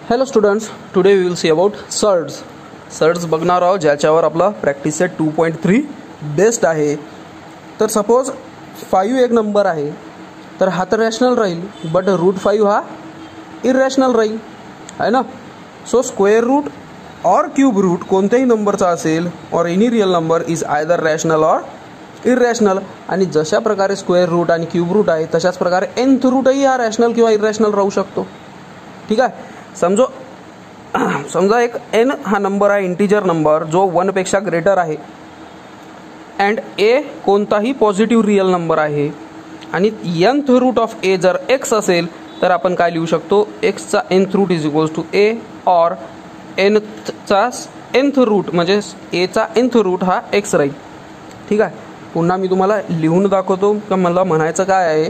Hello students, today we will see about surds. Surds बघणार आहोत ज्याच्यावर आपला प्रॅक्टिस सेट 2.3 बेस्ट आहे. तर सपोज 5 एक नंबर आहे, तर हा तर रॅशनल राहील, बट रूट 5 हा इररॅशनल राहील, आहे ना. सो स्क्वेअर रूट और क्यूब रूट कोणत्याही नंबरचा असेल और any real number is either rational और इररॅशनल. आणि जशा प्रकारे स्क्वेअर रूट आणि क्यूब रूट आहे तशाच प्रकारे nth रूटही हा रॅशनल किंवा इररॅशनल राहू शकतो. ठीक आहे. समजा एक n हा नंबर आहे, इंटीजर नंबर जो 1 पेक्षा ग्रेटर आहे, अँड a कोणताही पॉझिटिव्ह रियल नंबर आहे, आणि nth रूट ऑफ a जर x असेल तर आपण काय लिहू शकतो, x चा nth root is equals to a, और nth रूट म्हणजे a चा nth रूट हा x राहील. ठीक आहे. पुन्हा मी तुम्हाला लिहून दाखवतो का मला म्हणायचं काय आहे.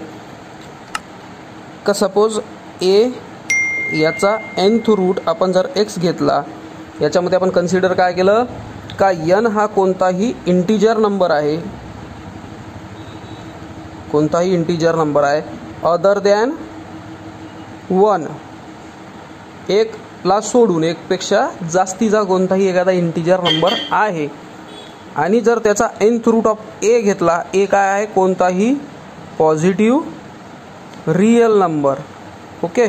का सपोज a याचा nth रूट आपण जर x घेतला, याच्यामध्ये आपण कन्सिडर काय केलं का n हा कोणताही इंटीजर नंबर आहे, कोणताही इंटीजर नंबर आहे अदर दॅन 1, एक ला सोडून एक पेक्षा जास्तीचा कोणताही एखादा इंटीजर नंबर आहे, आणि जर त्याचा nth रूट ऑफ a घेतला, a काय आहे, कोणताही पॉझिटिव्ह रियल नंबर. ओके.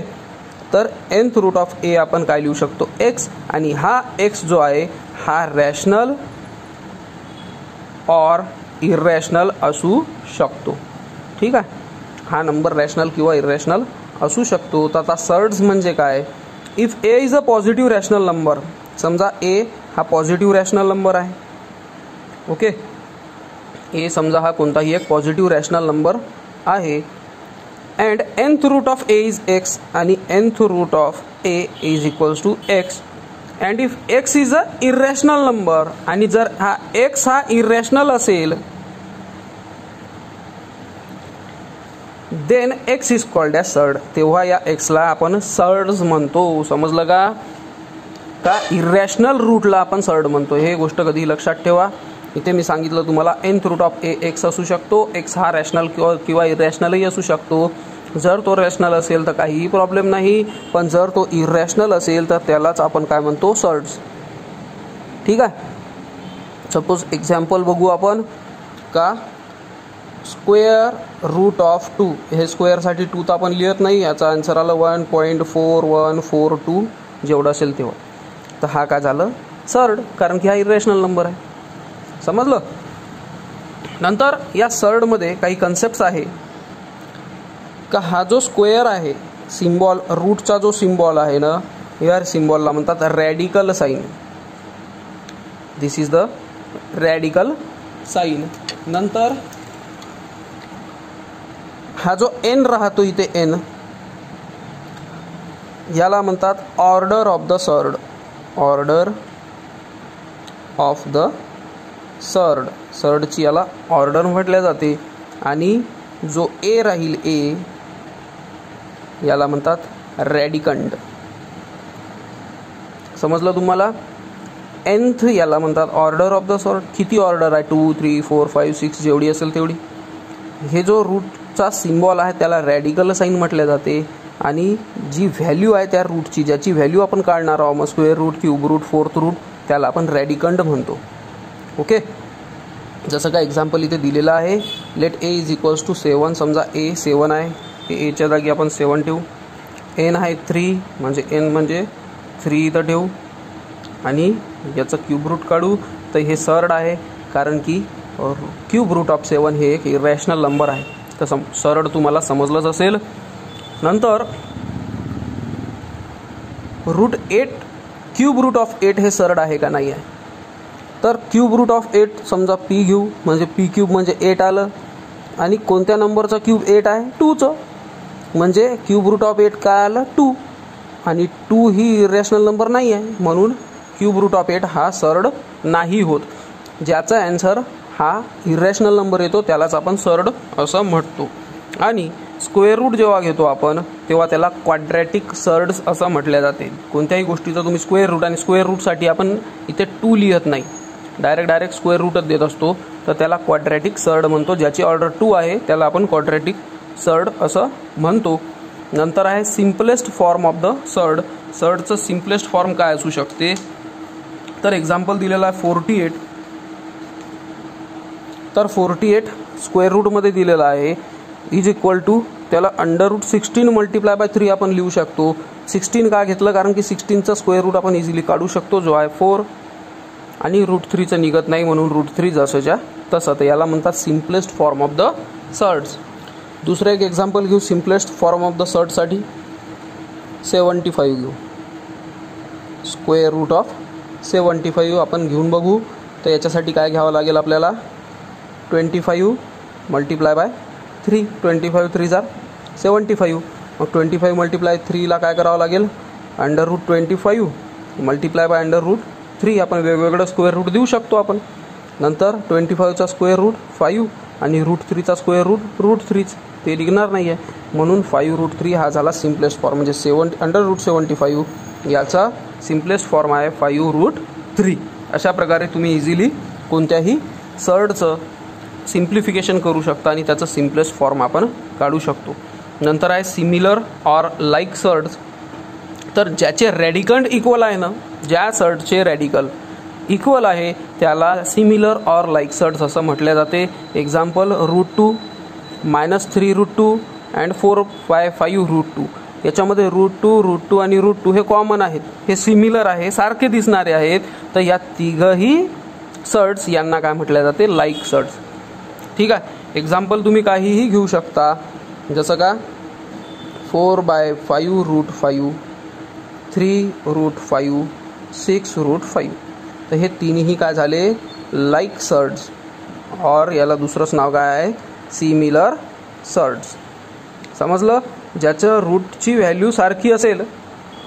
तर nth रूट ऑफ a आपण काय लिहू शकतो, x, आणि हा x जो आहे हा रॅशनल और इररॅशनल असू शकतो. ठीक आहे. हा नंबर रॅशनल किंवा इररॅशनल असू शकतो. तर आता सर्ड्स म्हणजे काय, if a is a positive rational number, समजा a हा पॉझिटिव्ह रॅशनल नंबर आहे. ओके. a समजा हा कोणताही एक पॉझिटिव्ह रॅशनल नंबर आहे, and nth root of a is x आणि nth root of a is equals to x, and if x is a irrational number आणि जर हा x हा irrational असेल then x is called as surd. तेव्हा या x ला आपण सर्ड्स म्हणतो. समजलं का? का इररॅशनल रूटला आपण सर्ड म्हणतो. हे गोष्ट कधी लक्षात ठेवा. इथे मी सांगितलं तुम्हाला nth root of a x असू शकतो. x हा रॅशनल किंवा इररॅशनलही असू शकतो. जर तो रॅशनल असेल तर काहीही प्रॉब्लेम नाही, पण जर तो इररॅशनल असेल तर त्यालाच आपण काय म्हणतो, सर्ड्स. ठीक आहे. सपोज एक्झाम्पल बघू आपण का स्क्वेअर रूट ऑफ 2, हे स्क्वेअरसाठी 2 तर आपण लिहित नाही, याचा आन्सर आलं 1.4142 जेवढं असेल तेव्हा. तर हा काय झालं, सर्ड, कारण की हा इररॅशनल नंबर आहे. समजलं. नंतर या सर्डमध्ये काही कन्सेप्ट्स आहे का हा जो स्क्वेअर आहे, सिम्बॉल रूटचा जो सिम्बॉल आहे ना, या सिम्बॉलला म्हणतात radical sign. This is the radical sign. नंतर हा जो n राहतो इथे n, याला म्हणतात order of the surd. Order of the surd. सर्डची याला ऑर्डर म्हटल्या जाते. आणि जो a राहील, a याला म्हणतात रॅडिकंड. समजलं तुम्हाला. nth याला म्हणतात ऑर्डर ऑफ द सर्ड. किती ऑर्डर आहे, 2, 3, 4, 5, 6 जेवढी असेल तेवढी. हे जो रूटचा सिम्बॉल आहे त्याला रॅडिकल साईन म्हटले जाते. आणि जी व्हॅल्यू आहे त्या रूटची, ज्याची व्हॅल्यू आपण काढणार आहोत, मग square root, cube root, fourth root, त्याला आपण रॅडिकंड म्हणतो. ओके. जसं का एक्झाम्पल इथे दिलेलं आहे, let a is equals to 7. समजा a 7 आहे, a च्या जागी आपण 7 ठेवू. n आहे 3, म्हणजे n म्हणजे 3 इथं ठेवू, आणि याचं क्यूब रूट काढू. तर हे सर्ड आहे, कारण की क्यूब रूट ऑफ 7 हे एक इररॅशनल नंबर आहे. तर सर्ड तुम्हाला समजलंच असेल. नंतर रूट 8, क्यूब रूट ऑफ 8 हे सर्ड आहे का नाही आहे. तर क्यूब रूट ऑफ 8 समजा p घेऊ, म्हणजे p क्यूब म्हणजे 8 आलं, आणि कोणत्या नंबरचा क्यूब 8 आहे, 2चं, म्हणजे क्यूब रूट ऑफ 8 काय आलं, 2. आणि 2 ही इररॅशनल नंबर नाही आहे, म्हणून क्यूब रूट ऑफ 8 हा सर्ड नाही होत. ज्याचा आन्सर हा इररॅशनल नंबर येतो त्यालाच आपण सर्ड असं म्हणतो. आणि स्क्वेअर रूट जेव्हा घेतो आपण तेव्हा त्याला क्वाड्रॅटिक सर्ड्स असं म्हटले जाते. कोणत्याही गोष्टीचं तुम्ही स्क्वेअर रूट, आणि स्क्वेअर रूटसाठी आपण इथे 2 लिहत नाही, डायरेक्ट स्क्वेअर रूटच देत असतो, तर त्याला क्वाड्रॅटिक सर्ड म्हणतो. ज्याची ऑर्डर 2 आहे त्याला आपण क्वाड्रॅटिक सर्ड असं म्हणतो. नंतर आहे simplest form of the surd. सर्डचं सिम्पलेस्ट फॉर्म काय असू शकते, तर एक्झाम्पल दिलेला आहे 48. तर 48 स्क्वेअर रूटमध्ये दिलेला आहे इज इक्वल टू त्याला √16 मल्टिप्लाय बाय 3 आपण लिहू शकतो. 16 का घेतलं, कारण की 16चा स्क्वेअर रूट आपण इझिली काढू शकतो, जो आहे 4, आणि √3चं निघत नाही म्हणून √3 जसंच्या तसं. तर याला म्हणतात simplest form of the surds. दुसरं एक एक्झाम्पल घेऊ सिम्पलेस्ट फॉर्म ऑफ द सर्डसाठी. 75 घेऊ, स्क्वेअर रूट ऑफ 75 आपण घेऊन बघू. तर याच्यासाठी काय घ्यावं लागेल आपल्याला, 25 मल्टिप्लाय बाय 3. 25 3 जार 75. मग 25 मल्टिप्लाय 3ला काय करावं लागेल, √25 मल्टिप्लाय बाय √3. आपण वेगवेगळं स्क्वेअर रूट देऊ शकतो आपण. नंतर 25चा स्क्वेअर रूट 5 आणि √3चा स्क्वेअर रूट √3. ते निघणार नाही आहे, म्हणून 5√3 हा झाला सिम्पलेस्ट फॉर्म. म्हणजे √75 याचा सिम्पलेस्ट फॉर्म आहे 5√3. अशा प्रकारे तुम्ही इझिली कोणत्याही सर्डचं सिम्प्लिफिकेशन करू शकता आणि त्याचं सिम्पलेस्ट फॉर्म आपण काढू शकतो. नंतर आहे सिमिलर ऑर लाईक सर्ड्स. तर ज्याचे रॅडिकंड इक्वल आहे ना, ज्या सर्डचे रॅडिकल इक्वल आहे त्याला सिमिलर ऑर लाईक सर्ड्स असं म्हटले जाते. Example √2 -3√2 and 4 by 5√2. याच्यामध्ये √2 आणि √2 हे कॉमन आहेत, हे सिमिलर आहे, सारखे दिसणारे आहेत. तर या तिघही सर्ड्स यांना काय म्हटले जाते, लाईक सर्ड्स. ठीक आहे. एक्झाम्पल तुम्ही काहीही घेऊ शकता, जसं का 4 बाय 5√5, 3√5, 6√5. तर हे तिन्ही काय झाले, लाईक सर्ड्स. और याला दुसरंच नाव काय आहे, सिमिलर सर्ड्स. समजलं. ज्याचं रूटची व्हॅल्यू सारखी असेल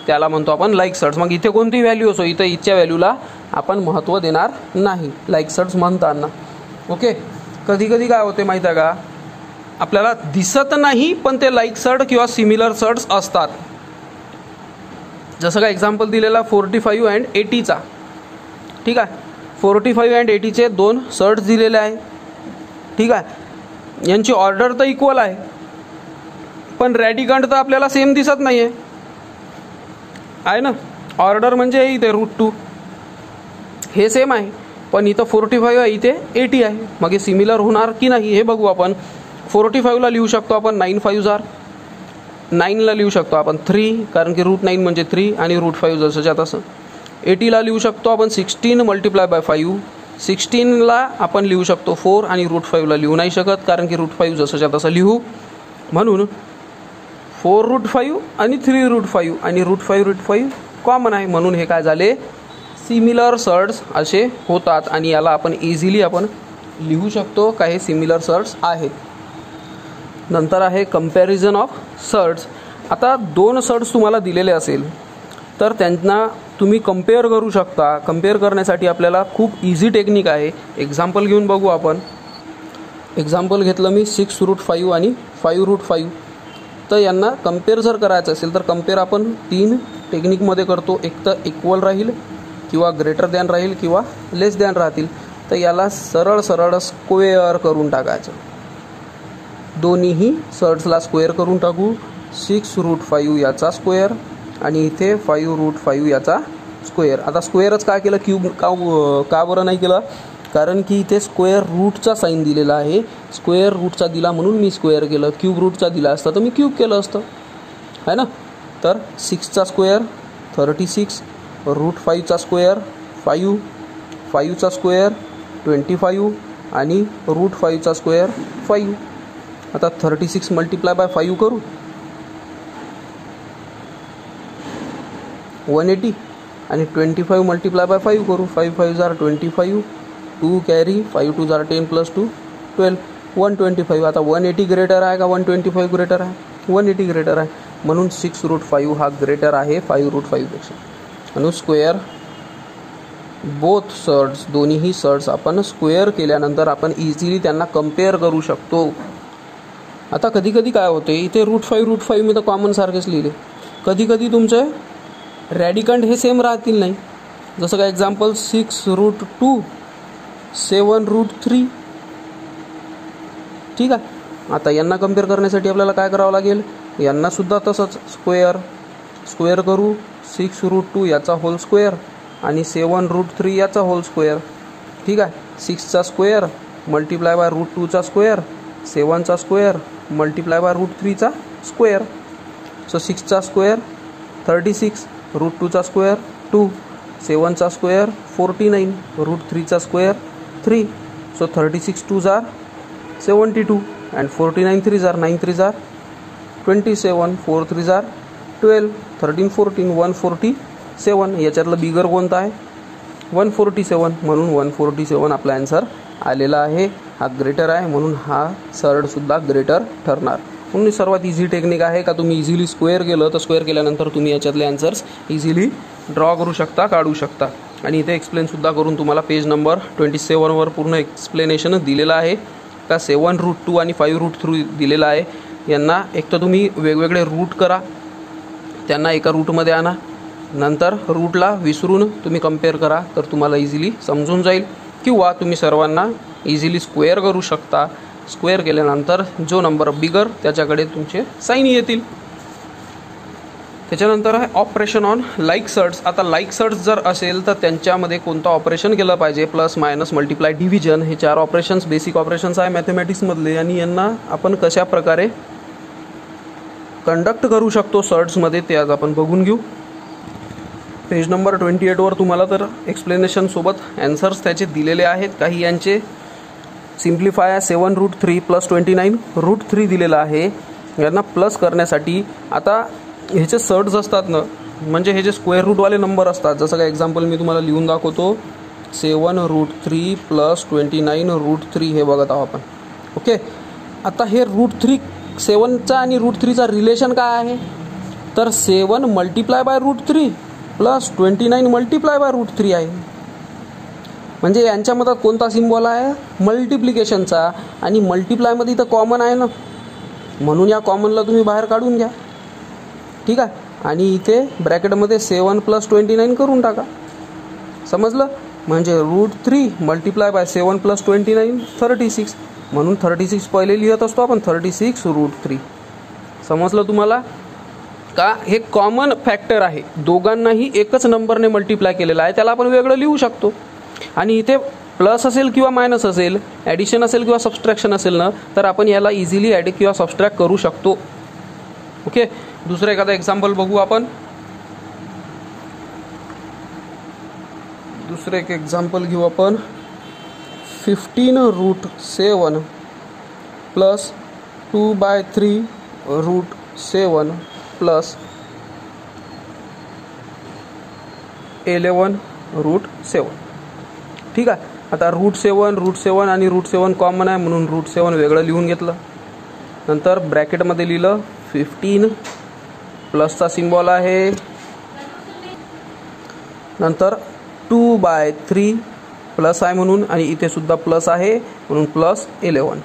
त्याला म्हणतो आपण लाईक सर्ड्स. मग इथे कोणती व्हॅल्यू असो, इथे इथच्या व्हॅल्यूला आपण महत्त्व देणार नाही लाईक सर्ड्स म्हणताना. ओके. कधी कधी काय होते माहीत आहे का, आपल्याला दिसत नाही पण ते लाईक सर्ड किंवा सिमिलर सर्ड्स असतात. जसं का एक्झाम्पल दिलेला 45 अँड 80चा. ठीक आहे. 45 अँड 80चे 2 सर्ड्स दिलेले आहे. ठीक आहे. यांची ऑर्डर तर इक्वल आहे, पण रॅडिकंड तर आपल्याला सेम दिसत नाही आहे ना. ऑर्डर म्हणजे इथे √2 हे सेम आहे, पण इथं 45 आहे, इथे 80 आहे. मग हे सिमिलर होणार की नाही हे बघू आपण. 45ला लिहू शकतो आपण 9 5 जार, 9ला लिहू शकतो आपण 3, कारण की √9 म्हणजे 3 आणि √5 जसंच्या तसं. 80ला लिहू शकतो आपण 16 मल्टिप्लाय बाय 5. 16ला आपण लिहू शकतो 4 आणि √5ला लिहू नाही शकत, कारण की √5 जसंच्या तसं लिहू. म्हणून 4√5 आणि 3√5 आणि √5 कॉमन आहे, म्हणून हे काय झाले, सिमिलर सर्ड्स असे होतात. आणि याला आपण इझिली आपण लिहू शकतो का हे सिमिलर सर्ड्स आहेत. नंतर आहे कंपॅरिझन ऑफ सर्ड्स. आता 2 सर्ड्स तुम्हाला दिलेले असेल तर त्यांना तुम्ही कंपेअर करू शकता. कंपेअर करण्यासाठी आपल्याला खूप इझी टेक्निक आहे. एक्झाम्पल घेऊन बघू आपण. एक्झाम्पल घेतलं मी 6√5 आणि 5√5. तर यांना कंपेअर जर करायचं असेल तर कंपेअर आपण 3 टेक्निकमध्ये करतो. एक तर इक्वल राहील किंवा ग्रेटर दॅन राहील किंवा लेस दॅन राहतील. तर याला सरळ सरळ स्क्वेअर करून टाकायचं. दोन्हीही सर्ड्सला स्क्वेअर करून टाकू. 6√5 याचा स्क्वेअर आणि इथे 5√5 याचा स्क्वेअर. आता स्क्वेअरच काय केलं, क्यूब का बरं नाही केलं, कारण की इथे स्क्वेअर रूटचा साईन दिलेला आहे. स्क्वेअर रूटचा दिला म्हणून मी स्क्वेअर केलं. क्यूब रूटचा दिला असता तर मी क्यूब केलं असतं, आहे ना. तर 6चा स्क्वेअर 36, √5चा स्क्वेअर 5, 5चा स्क्वेअर 25 आणि √5चा स्क्वेअर 5. आता 36 मल्टिप्लाय बाय 5 करू, 180 आणि 25 मल्टिप्लाय बाय 5 करू, 5 5 जार 25, 2 कॅरी, 5 2 जार 10 + 2 12, 125. आता 180 ग्रेटर आहे का 125 ग्रेटर आहे, 180 ग्रेटर आहे, म्हणून 6√5 हा ग्रेटर आहे 5√5 पेक्षा. म्हणून स्क्वेअर बोथ सर्ड्स, दोन्हीही सर्ड्स आपण स्क्वेअर केल्यानंतर आपण इझिली त्यांना कंपेअर करू शकतो. आता कधी कधी काय होते, इथे √5 मी तर कॉमन सारखेच लिहिले. कधी कधी तुमचे रॅडिकंड हे सेम राहतील नाही. जसं का एक्झाम्पल 6√2, 7√3. ठीक आहे. आता यांना कंपेअर करण्यासाठी आपल्याला काय करावं लागेल, यांना सुद्धा तसंच स्क्वेअर करू. 6√2 याचा होल स्क्वेअर आणि 7√3 याचा होल स्क्वेअर. ठीक आहे. 6चा स्क्वेअर मल्टिप्लाय बाय √2चा स्क्वेअर, 7चा स्क्वेअर मल्टिप्लाय बाय √3चा स्क्वेअर. सो 6चा स्क्वेअर 36, √2चा स्क्वेअर 2, 7चा स्क्वेअर 49, √3चा square 3. So 36 2s are 72 and 49 3s are 9 3s are 27, 4 3s are 12, 13 14 147. याच्यातलं बिगर कोणतं आहे? 147. म्हणून 147 आपला आन्सर आलेला आहे. हा ग्रेटर आहे म्हणून हा सर्डसुद्धा ग्रेटर ठरणार. म्हणून सर्वात इझी टेक्निक आहे का तुम्ही इझिली स्क्वेअर केलं तर स्क्वेअर केल्यानंतर तुम्ही याच्यातले आन्सर्स इझिली ड्रॉ करू शकता, काढू शकता. आणि इथे एक्सप्लेनसुद्धा करून तुम्हाला पेज नंबर 27वर पूर्ण एक्सप्लेनेशन दिलेलं आहे का 7√2 आणि 5√3 दिलेलं आहे. यांना एक तर तुम्ही वेगवेगळे रूट करा, त्यांना एका रूटमध्ये आणा, नंतर रूटला विसरून तुम्ही कम्पेअर करा तर तुम्हाला इझिली समजून जाईल. किंवा तुम्ही सर्वांना इझिली स्क्वेअर करू शकता. स्क्वेअर केल्यानंतर जो नंबर बिगर त्याच्याकडे तुमचे साईन येतील. त्याच्यानंतर आहे ऑपरेशन ऑन लाईक सर्ट्स. आता लाईक सर्ट्स जर असेल तर त्यांच्यामध्ये कोणतं ऑपरेशन केलं पाहिजे? प्लस, मायनस, मल्टिप्लाय, डिव्हिजन हे 4 ऑपरेशन्स बेसिक ऑपरेशन्स आहे मॅथमॅटिक्समधले. आणि यांना आपण कशा प्रकारे कंडक्ट करू शकतो सर्ट्समध्ये ते आज आपण बघून घेऊ. पेज नंबर 28वर तुम्हाला तर एक्सप्लेनेशन सोबत ॲन्सर्स त्याचे दिलेले आहेत. काही यांचे सिम्प्लिफाय 7√3 + 29 √3 दिलेलं आहे. यांना प्लस करण्यासाठी आता ह्याचे सर्ट्स असतात ना, म्हणजे हे जे स्क्वेअर रूटवाले नंबर असतात, जसं काय एक्झाम्पल मी तुम्हाला लिहून दाखवतो. 7√3 + 29 √3 हे बघत आहोत आपण. ओके. आता हे √3 7चा आणि √3चा रिलेशन काय आहे? तर 7 मल्टिप्लाय बाय √3 + 29 मल्टिप्लाय बाय √3 आहे. म्हणजे यांच्यामध्ये कोणता सिम्बॉल आहे? मल्टिप्लिकेशनचा. आणि मल्टिप्लायमध्ये इथं कॉमन आहे ना, म्हणून या कॉमनला तुम्ही बाहेर काढून घ्या. ठीक आहे. आणि इथे ब्रॅकेटमध्ये 7 + 29 करून टाका. समजलं? म्हणजे √3 मल्टिप्लाय बाय 7 + 29 36. म्हणून 36 पहिले लिहित असतो आपण, 36 √3. समजलं तुम्हाला? का हे कॉमन फॅक्टर आहे, दोघांनाही एकच नंबरने मल्टिप्लाय केलेला आहे, त्याला आपण वेगळं लिहू शकतो. आणि इथे प्लस असेल किंवा मायनस असेल, ॲडिशन असेल किंवा सबस्ट्रॅक्शन असेल ना, तर आपण याला इझिली ॲड किंवा सबस्ट्रॅक्ट करू शकतो. ओके. दुसरं एखादा एक्झाम्पल बघू आपण. दुसरं एक एक्झाम्पल घेऊ आपण. 15√7 + 2/3 √7 + 11 √7. ठीक आहे. आता √7 आणि √7 कॉमन आहे म्हणून √7 वेगळं लिहून घेतलं. नंतर ब्रॅकेटमध्ये लिहिलं 15 प्लसचा सिम्बॉल आहे, नंतर 2/3 प्लस आहे म्हणून, आणि इथे सुद्धा प्लस आहे म्हणून +11.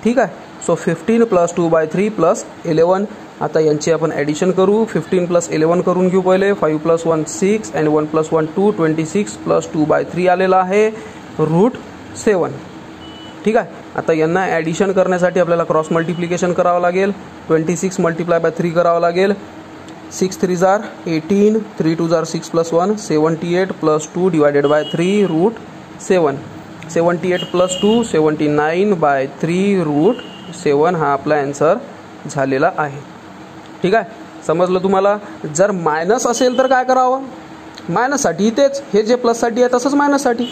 ठीक आहे. सो 15 + 2/3 + 11. आता यांची आपण ॲडिशन करू. 15 + 11 करून घेऊ पहिले. 5 + 1 6 and 1 + 1 2. 26 + 2/3 आलेला आहे √7. ठीक आहे. आता यांना ॲडिशन करण्यासाठी आपल्याला क्रॉस मल्टिप्लिकेशन करावं लागेल. 26 मल्टिप्लाय बाय 3 करावं लागेल. 6 3s are 18, 3 2s are 6 + 1 78 + 2 divided by 3 √7. 78 + 2 79/3 √7 हा आपला ॲन्सर झालेला आहे. ठीक आहे. समजलं तुम्हाला? जर मायनस असेल तर काय करावं? मायनससाठी तेच, हे जे प्लससाठी आहे तसंच मायनससाठी.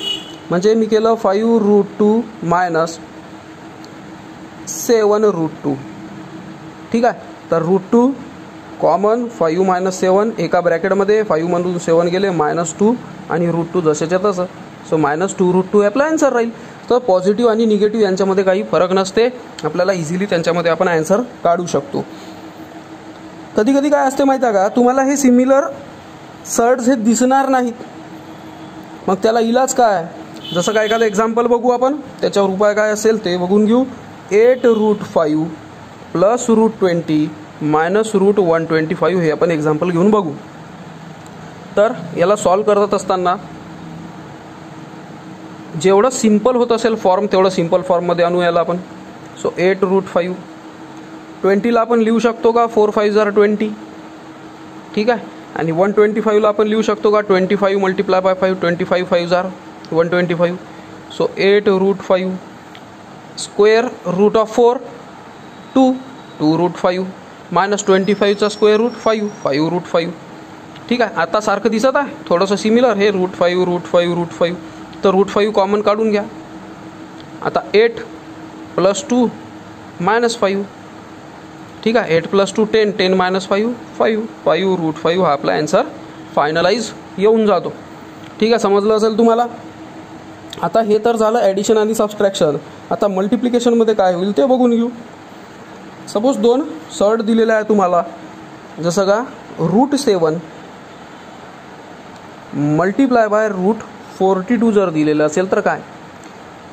म्हणजे मी केलं 5√2 - 7√2. ठीक आहे. तर √2 कॉमन, 5 - 7 एका ब्रॅकेटमध्ये, 5 मधून 7 गेले -2 आणि √2 जसेच्या तसं. सो -2 √2 आपला ॲन्सर राहील. तर पॉझिटिव्ह आणि निगेटिव्ह यांच्यामध्ये काही फरक नसते. आपल्याला इझिली त्यांच्यामध्ये आपण ॲन्सर काढू शकतो. कधी कधी काय असते माहिती आहे का, तुम्हाला हे सिमिलर सर्ट्स हे दिसणार नाहीत, मग त्याला इलाज काय? जसं काय एखादं एक्झाम्पल बघू आपण, त्याच्यावर उपाय काय असेल ते बघून घेऊ. 8√5 + √20 - √125 हे आपण एक्झाम्पल घेऊन बघू. तर याला सॉल्व करत असताना जेवढं सिम्पल होत असेल फॉर्म तेवढं सिम्पल फॉर्ममध्ये आणू याला आपण. सो 8√5 20ला आपण लिहू शकतो का 4 5s are 20. ठीक आहे. आणि 125ला आपण लिहू शकतो का 25 multiply by 5, 25 5 125. So 8√5 square root of 4 2√5 minus 25चा स्क्वेअर रूट 5√5. ठीक आहे. आता सारखं दिसत आहे थोडंसं सिमिलर हे √5 तर √5 कॉमन काढून घ्या. आता 8 + 2 -5. ठीक आहे. 8 + 2 10, 10 - 5 5 हा आपला आन्सर फायनलाइज येऊन जातो. ठीक आहे. समजलं असेल तुम्हाला. आता हे तर झालं ॲडिशन आणि सबट्रॅक्शन. आता मल्टिप्लिकेशनमध्ये काय होईल ते बघून घेऊ. सपोज 2 सर्ड दिलेला आहे तुम्हाला, जसं का √7 मल्टिप्लाय बाय √42 जर दिलेलं असेल तर काय.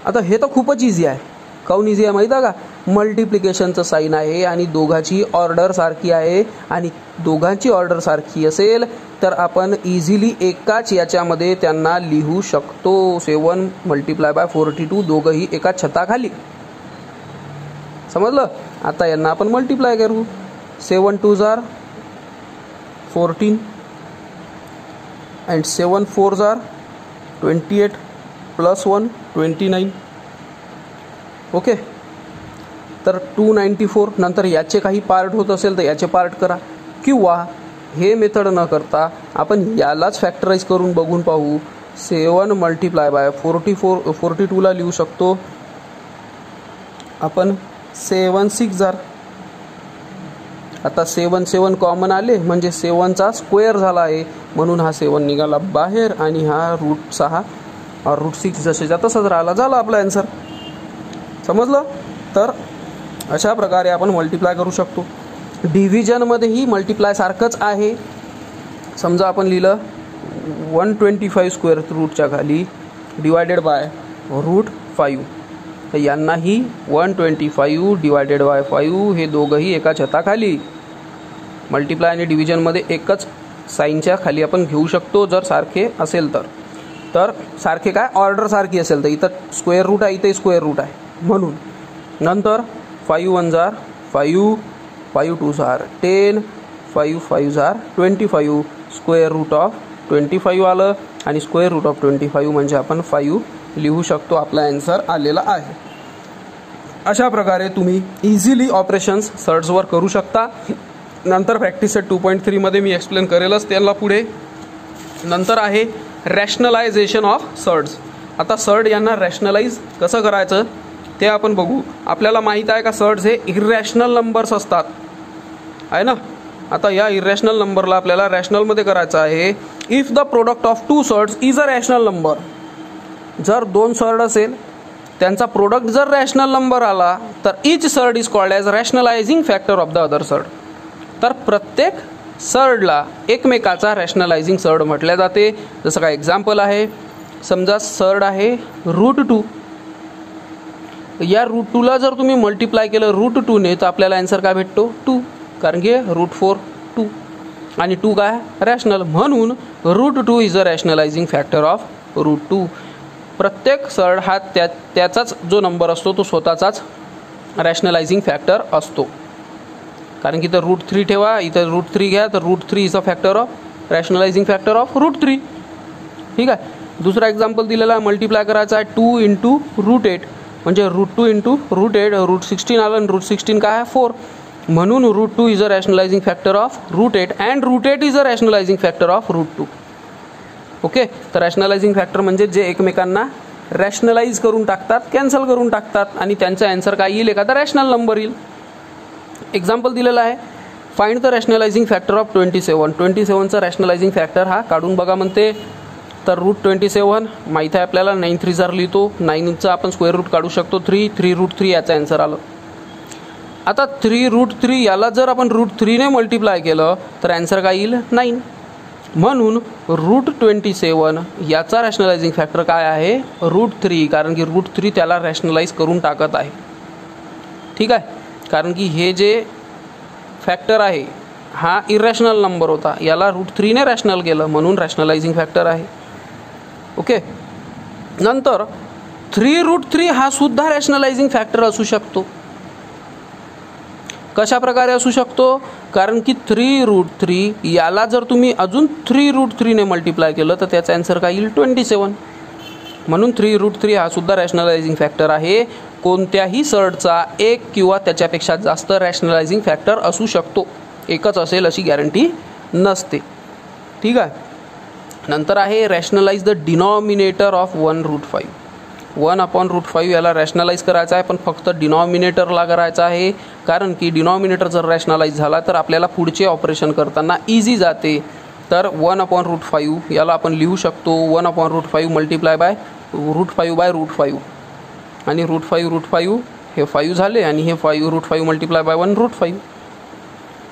आता हे तर खूपच इझी आहे. काऊन इझी आहे माहीत आहे का. मल्टिप्लिकेशनचं साईन आहे आणि दोघांची ऑर्डर सारखी आहे आणि दोघांची ऑर्डर सारखी असेल तर आपण इझिली एकाच याच्यामध्ये त्यांना लिहू शकतो. 7 मल्टिप्लाय बाय 42 दोघंही एका छताखाली. समजलं. आता यांना आपण मल्टिप्लाय करू. 7 2 14 अँड 7 4 28 + 1 29. ओके. तर 294. नंतर याचे काही पार्ट होत असेल तर याचे पार्ट करा, किंवा हे मेथड न करता आपण यालाच फॅक्टराइज करून बघून पाहू. 7 मल्टिप्लाय बाय 42ला लिहू शकतो आपण 7 6 आता 7 7 कॉमन आले म्हणजे 7चा स्क्वेअर झाला आहे म्हणून हा 7 निघाला बाहेर आणि हा √6 और √6 जसेच्या तसंच राहिला. झाला आपला आन्सर. समजलं. तर अशा प्रकारे आपण मल्टिप्लाय करू शकतो. डिव्हिजनमध्येही मल्टिप्लाय सारखंच आहे. समजा आपण लिहिलं 125 स्क्वेअर रूटच्या खाली डिवायडेड बाय √5, तर यांनाही 125 डिवायडेड बाय 5 हे दोघंही एका छताखाली. मल्टिप्लाय आणि डिव्हिजनमध्ये एकच साईनच्या खाली आपण घेऊ शकतो जर सारखे असेल तर सारखे काय ऑर्डर सारखी असेल तर. इथं स्क्वेअर रूट आहे, इथे स्क्वेअर रूट आहे म्हणून. नंतर 5 1 5 5 2 10 5 5 25 स्क्वेअर रूट ऑफ 25 आलं आणि स्क्वेअर रूट ऑफ 25 म्हणजे आपण 5 लिहू शकतो. आपला आन्सर आलेला आहे. अशा प्रकारे तुम्ही इझिली ऑपरेशन्स सर्ड्सवर करू शकता. नंतर प्रॅक्टिस सेट 2.3 मध्ये मी एक्सप्लेन करेलच त्यांना पुढे. नंतर आहे रॅशनलायझेशन ऑफ सर्ड्स. आता सर्ड यांना रॅशनलाइज कसं करायचं ते आपण बघू. आपल्याला माहीत आहे का सर्ड्स हे इरॅशनल नंबर्स असतात आहे ना. आता या इरॅशनल नंबरला आपल्याला रॅशनलमध्ये करायचं आहे. If the product of 2 surds is a rational number. जर 2 सर्ड असेल त्यांचा प्रोडक्ट जर रॅशनल नंबर आला तर each surd is called as rationalising factor of the other surd. तर प्रत्येक सर्डला एकमेकाचा रॅशनलायझिंग सर्ड म्हटल्या जाते. जसं काय एक्झाम्पल आहे. समजा सर्ड आहे √2. या √2ला जर तुम्ही मल्टिप्लाय केलं √2ने तर आपल्याला आन्सर काय भेटतो 2, कारण की √4 2 आणि 2 काय रॅशनल म्हणून √2 is a rationalising factor of √2. प्रत्येक सर्ड हा त्याचाच जो नंबर असतो तो स्वतःचाच रॅशनलायझिंग फॅक्टर असतो. कारण की इथं √3 ठेवा, इथं √3 घ्या तर √3 is a factor of rationalising factor of √3. ठीक आहे. दुसरा एक्झाम्पल दिलेला मल्टिप्लाय करायचा आहे 2 × √8 म्हणजे √2 × √8 √16 आलं आणि √16 काय आहे 4 म्हणून √2 is a rationalising factor of √8 and √8 is a rationalising factor of √2. Okay. तर रॅशनलायझिंग फॅक्टर म्हणजे जे एकमेकांना रॅशनलाइज करून टाकतात, कॅन्सल करून टाकतात आणि त्यांचा आन्सर काय येईल एखादा रॅशनल नंबर येईल. एक्झाम्पल दिलेला आहे. Find the rationalising factor of 27. 27चा रॅशनलायझिंग फॅक्टर हा काढून बघा म्हणते. तर √27 माहीत आहे आपल्याला 9 3 लिहितो. 9चा आपण स्क्वेअर रूट काढू शकतो 3 √3 याचं आन्सर आलं. आता 3 √3 याला जर आपण √3ने मल्टिप्लाय केलं तर आन्सर काय येईल 9. म्हणून √27 याचा रॅशनलायझिंग फॅक्टर काय आहे √3, कारण की √3 त्याला रॅशनलाइज करून टाकत आहे. ठीक आहे. कारण की हे जे फॅक्टर आहे हा इरॅशनल नंबर होता, याला √3ने रॅशनल केलं म्हणून रॅशनलायझिंग फॅक्टर आहे. ओके. नंतर 3 √3 हा सुद्धा रॅशनलायझिंग फॅक्टर असू शकतो. कशा प्रकारे असू शकतो, कारण की 3√3 याला जर तुम्ही अजून 3√3 ने मल्टिप्लाय केलं तर त्याचा आन्सर काय येईल 27. म्हणून 3√3 हा सुद्धा रॅशनलायझिंग फॅक्टर आहे. कोणत्याही सर्टचा एक किंवा त्याच्यापेक्षा जास्त रॅशनलायझिंग फॅक्टर असू शकतो, एकच असेल अशी गॅरंटी नसते. ठीक आहे. नंतर आहे रॅशनलाइज द डिनॉमिनेटर ऑफ 1√5. 1/√5 याला रॅशनलाइज करायचं आहे, पण फक्त डिनॉमिनेटरला करायचं आहे, कारण की डिनॉमिनेटर जर रॅशनलाइज झाला तर आपल्याला पुढचे ऑपरेशन करताना इझी जाते. तर 1/√5 याला आपण लिहू शकतो 1/√5 मल्टिप्लाय बाय √5/√5 आणि √5 हे 5 झाले आणि हे 5√5 मल्टिप्लाय बाय 1√5.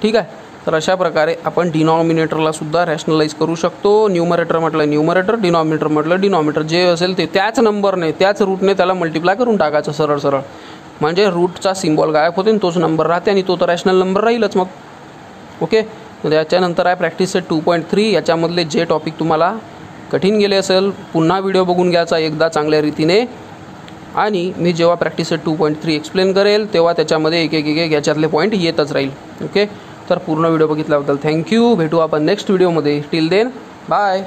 ठीक आहे. तर अशा प्रकारे आपण डिनॉमिनेटरला सुद्धा रॅशनलाइज करू शकतो. न्यूमरेटर म्हटलं न्यूमरेटर, डिनॉमिनेटर म्हटलं डिनॉमिनेटर, जे असेल ते त्याच नंबरने त्याच रूटने त्याला मल्टिप्लाय करून टाकायचं सरळ सरळ, म्हणजे रूटचा सिम्बॉल गायब होते आणि तोच नंबर राहते आणि तो तर रॅशनल नंबर राहीलच मग. ओके. याच्यानंतर आहे प्रॅक्टिस सेट 2.3. याच्यामधले जे टॉपिक तुम्हाला कठीण गेले असेल पुन्हा व्हिडिओ बघून घ्यायचा एकदा चांगल्या रीतीने, आणि मी जेव्हा प्रॅक्टिस सेट 2.3 एक्सप्लेन करेल तेव्हा त्याच्यामध्ये एक एक एक याच्यातले पॉईंट येतच राहील. ओके. तर पूर्ण व्हिडिओ बघितल्याबद्दल थँक्यू. भेटू आपण नेक्स्ट व्हिडिओमध्ये. Till then bye.